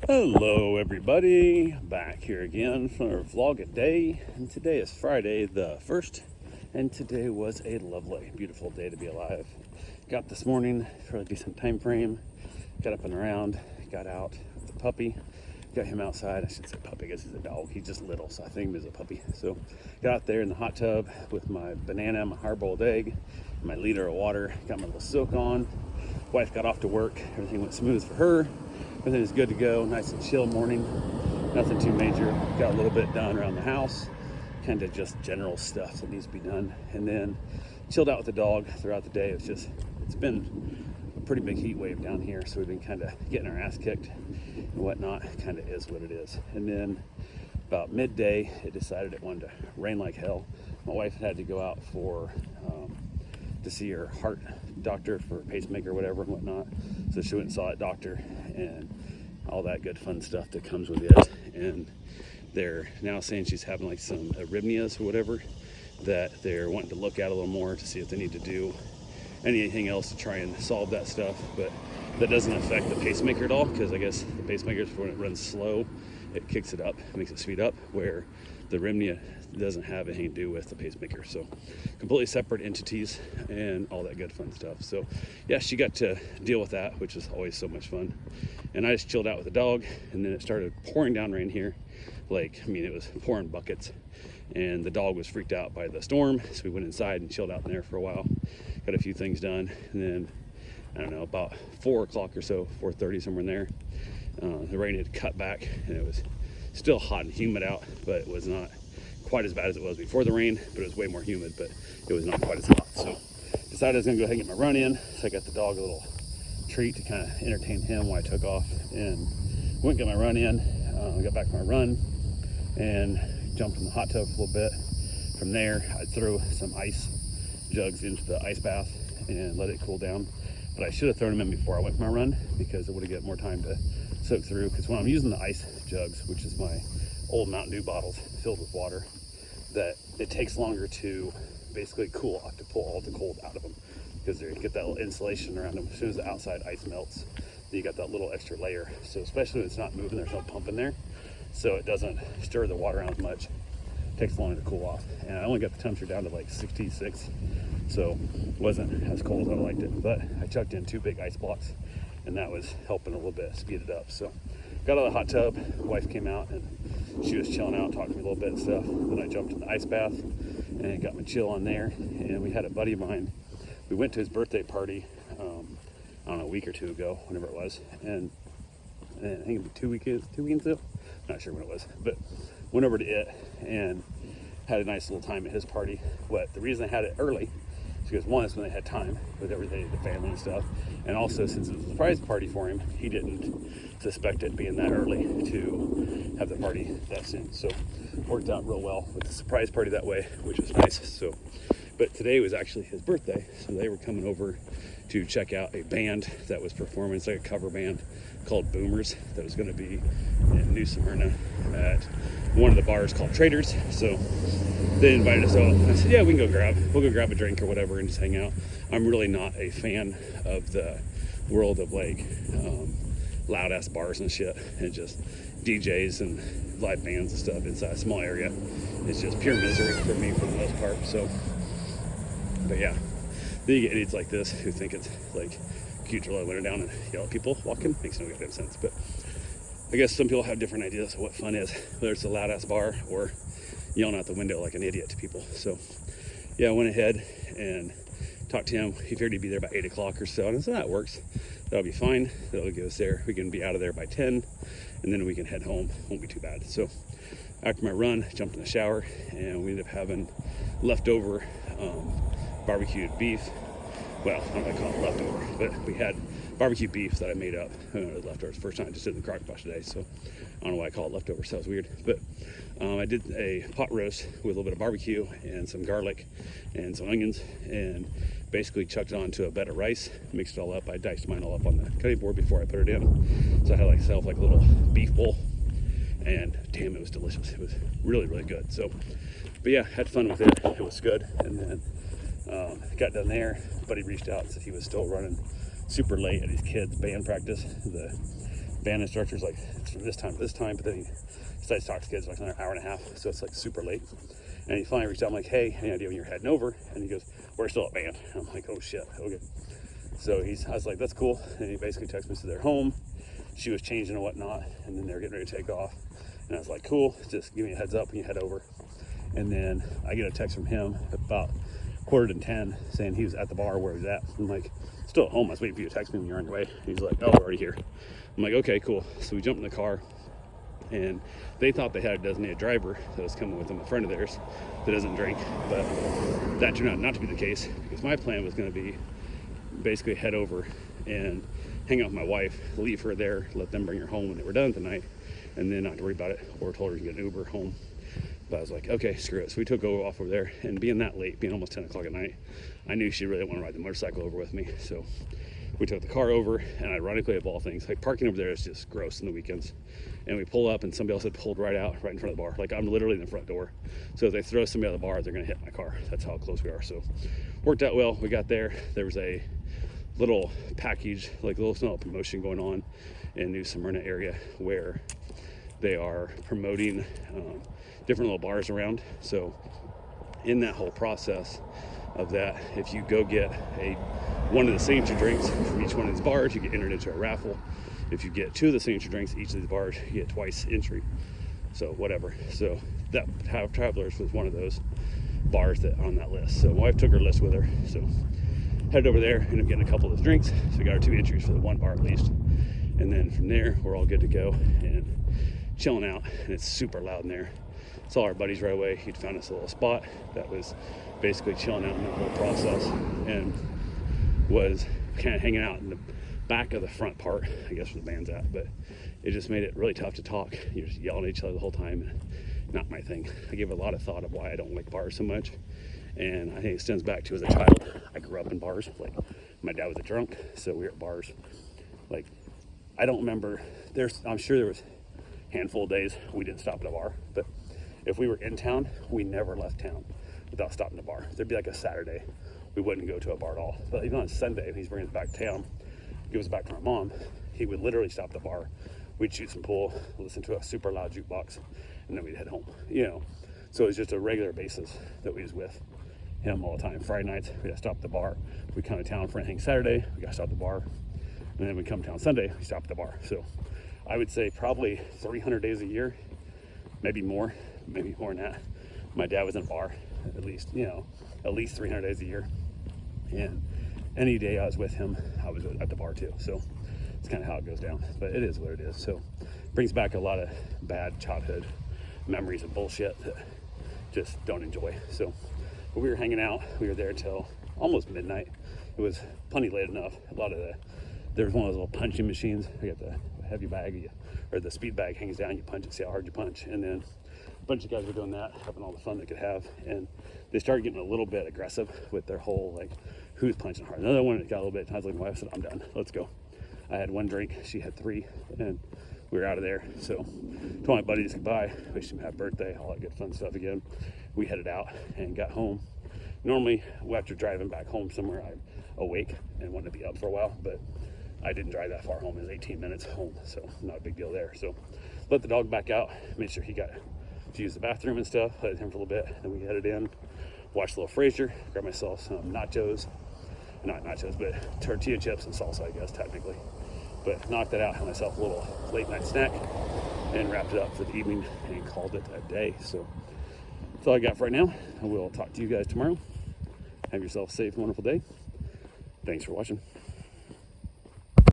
Hello everybody, back here again for our vlog a day, and today is Friday the 1st, and today was a lovely, beautiful day to be alive. Got this morning, fairly decent time frame, got up and around, got out with the puppy, got him outside. I should say puppy, I guess he's a dog, he's just little, so I think he's a puppy. So got out there in the hot tub with my banana, my hard-boiled egg, my liter of water, got my little silk on. Wife got off to work, everything went smooth for her. Everything was good to go, nice and chill morning, nothing too major. Got a little bit done around the house, kind of just general stuff that needs to be done. And then chilled out with the dog throughout the day. It's been a pretty big heat wave down here, so we've been kind of getting our ass kicked and whatnot. Kind of is what it is. And then about midday, it decided it wanted to rain like hell. My wife had to go out to see her heart doctor for a pacemaker or whatever and whatnot. So she went and saw a doctor and all that good fun stuff that comes with it. And they're now saying she's having like some arrhythmias or whatever that they're wanting to look at a little more to see if they need to do anything else to try and solve that stuff. But that doesn't affect the pacemaker at all, because I guess the pacemaker, when it runs slow, it kicks it up, makes it speed up, where the arrhythmia doesn't have anything to do with the pacemaker. So completely separate entities and all that good fun stuff. So yeah, she got to deal with that, which is always so much fun. And I just chilled out with the dog, and then it started pouring down rain here. It was pouring buckets, and the dog was freaked out by the storm. So we went inside and chilled out in there for a while, got a few things done. And then, I don't know, about 4 o'clock or so, 4:30, somewhere in there, the rain had cut back, and it was still hot and humid out, but it was not quite as bad as it was before the rain, but it was way more humid, but it was not quite as hot. So decided I was gonna go ahead and get my run in. So I got the dog a little treat to kind of entertain him while I took off, and went and got my run in. Got back from my run and jumped in the hot tub for a little bit. From there, I threw some ice jugs into the ice bath and let it cool down. But I should have thrown them in before I went for my run, because it would have got more time to soak through. Because when I'm using the ice jugs, which is my old Mountain Dew bottles filled with water, that it takes longer to basically cool off, to pull all the cold out of them, because you get that little insulation around them. As soon as the outside ice melts, you got that little extra layer. So especially when it's not moving, there's no pump in there, so it doesn't stir the water around as much. It takes longer to cool off. And I only got the temperature down to like 66, so it wasn't as cold as I liked it. But I chucked in 2 big ice blocks, and that was helping a little bit speed it up. So got out of the hot tub, wife came out, and she was chilling out, talking to me a little bit and stuff. Then I jumped in the ice bath and got my chill on there. And we had a buddy of mine, we went to his birthday party, I don't know, a week or 2 ago, whenever it was. And I think it'd be 2 weekends ago, not sure when it was, but went over to it and had a nice little time at his party. The reason I had it early, because one is when they had time with everything, the family and stuff, and also since it was a surprise party for him, he didn't suspect it being that early to have the party that soon. So worked out real well with the surprise party that way, which was nice. So, but today was actually his birthday, so they were coming over to check out a band that was performing. It's like a cover band called Boomers that was going to be in New Smyrna at one of the bars called Traders. So they invited us out. I said, yeah, we'll go grab a drink or whatever and just hang out. I'm really not a fan of the world of loud ass bars and shit, and just DJs and live bands and stuff inside a small area. It's just pure misery for me for the most part. So, but yeah, then you get idiots like this who think it's like cute to run down and yell at people walking. Makes no goddamn sense. But I guess some people have different ideas of what fun is, whether it's a loud ass bar or yelling out the window like an idiot to people. So yeah, I went ahead and talked to him. He figured he'd be there about 8 o'clock or so, and I said, that works. That'll be fine. That'll get us there. We can be out of there by 10, and then we can head home. Won't be too bad. So after my run, jumped in the shower, and we ended up having leftover barbecued beef. Well, I don't know if I call it leftover, but we had barbecue beef that I made up. Leftovers. First time I just did in the crock pot today, so I don't know why I call it leftovers. Sounds weird. But I did a pot roast with a little bit of barbecue and some garlic and some onions, and basically chucked it onto a bed of rice, mixed it all up. I diced mine all up on the cutting board before I put it in. So I had myself like a little beef bowl, and damn, it was delicious. It was really, really good. So, but yeah, had fun with it. It was good. And then got done there. Buddy reached out and said he was still running super late at his kids' band practice. The band instructor's like, it's from this time to this time, but then he decides to talk to kids like another hour and a half, so it's like super late. And he finally reached out. I'm like, hey, any idea when you're heading over? And he goes, we're still at band. And I'm like, oh shit, okay. So I was like, that's cool. And he basically texted me to their home. She was changing and whatnot, and then they're getting ready to take off. And I was like, cool, just give me a heads up when you head over. And then I get a text from him about 9:45 saying he was at the bar where he was at. I'm like, still at home. I was waiting for you to text me when you're on your way. He's like, oh, we're already here. I'm like, okay, cool. So we jumped in the car, and they thought they had a designated driver that was coming with them, a friend of theirs that doesn't drink. But that turned out not to be the case, because my plan was going to be basically head over and hang out with my wife, leave her there, let them bring her home when they were done tonight, and then not to worry about it, or told her to get an Uber home. But I was like, okay, screw it. So we took off over there, and being that late, being almost 10 o'clock at night, I knew she really didn't want to ride the motorcycle over with me. So we took the car over, and ironically, of all things, like parking over there is just gross on the weekends. And we pull up, and somebody else had pulled right out, right in front of the bar. Like, I'm literally in the front door. So if they throw somebody out of the bar, they're going to hit my car. That's how close we are. So worked out well. We got there. There was a little package, like a little small promotion going on in New Smyrna area where they are promoting different little bars around. So in that whole process of that, if you go get one of the signature drinks from each one of these bars, you get entered into a raffle. If you get 2 of the signature drinks each of these bars, you get twice entry. So whatever. So that Travelers was one of those bars that on that list. So my wife took her list with her. So headed over there, ended up getting a couple of those drinks. So we got our 2 entries for the one bar at least. And then from there, we're all good to go and chilling out. And it's super loud in there. Saw our buddies right away. He'd found us a little spot that was basically chilling out in that whole process, and was kind of hanging out in the back of the front part, I guess, where the band's at. But it just made it really tough to talk. You're just yelling at each other the whole time. Not my thing. I gave a lot of thought of why I don't like bars so much. And I think it stems back to as a child, I grew up in bars. Like, my dad was a drunk, so we were at bars. Like, I don't remember, I'm sure there was a handful of days we didn't stop at a bar, but if we were in town, we never left town without stopping at a bar. There'd be like a Saturday, we wouldn't go to a bar at all. But even on Sunday, when he's bringing us back to town, give us back to our mom, he would literally stop at the bar. We'd shoot some pool, listen to a super loud jukebox, and then we'd head home, So it was just a regular basis that we was with him all the time. Friday nights, we got to stop at the bar. We come to town for anything Saturday, we got to stop at the bar. And then we come to town Sunday, we stop at the bar. So I would say probably 300 days a year, maybe more than that. My dad was in a bar at least 300 days a year. And any day I was with him, I was at the bar too. So it's kind of how it goes down, but it is what it is. So it brings back a lot of bad childhood memories of bullshit that just don't enjoy. So but we were hanging out, we were there till almost midnight. It was plenty late enough. There was one of those little punching machines. You got the heavy bag, or the speed bag hangs down, you punch it, see how hard you punch. And then a bunch of guys were doing that, having all the fun they could have. And they started getting a little bit aggressive with their whole, like, who's punching hard. Another one that got a little bit, I was like, my wife said, I'm done, let's go. I had 1 drink, she had 3, and we were out of there. So told my buddies goodbye, wished him happy birthday, all that good fun stuff again. We headed out and got home. Normally, after driving back home somewhere, I'm awake and wanted to be up for a while, but I didn't drive that far home. It was 18 minutes home, so not a big deal there. So let the dog back out, made sure he got to use the bathroom and stuff, let him for a little bit, then we headed in, watched a little Frasier, grabbed myself some not nachos, but tortilla chips and salsa, I guess, technically. But knocked that out, had myself a little late night snack, and wrapped it up for the evening and called it a day. So that's all I got for right now. I will talk to you guys tomorrow. Have yourself a safe, wonderful day. Thanks for watching.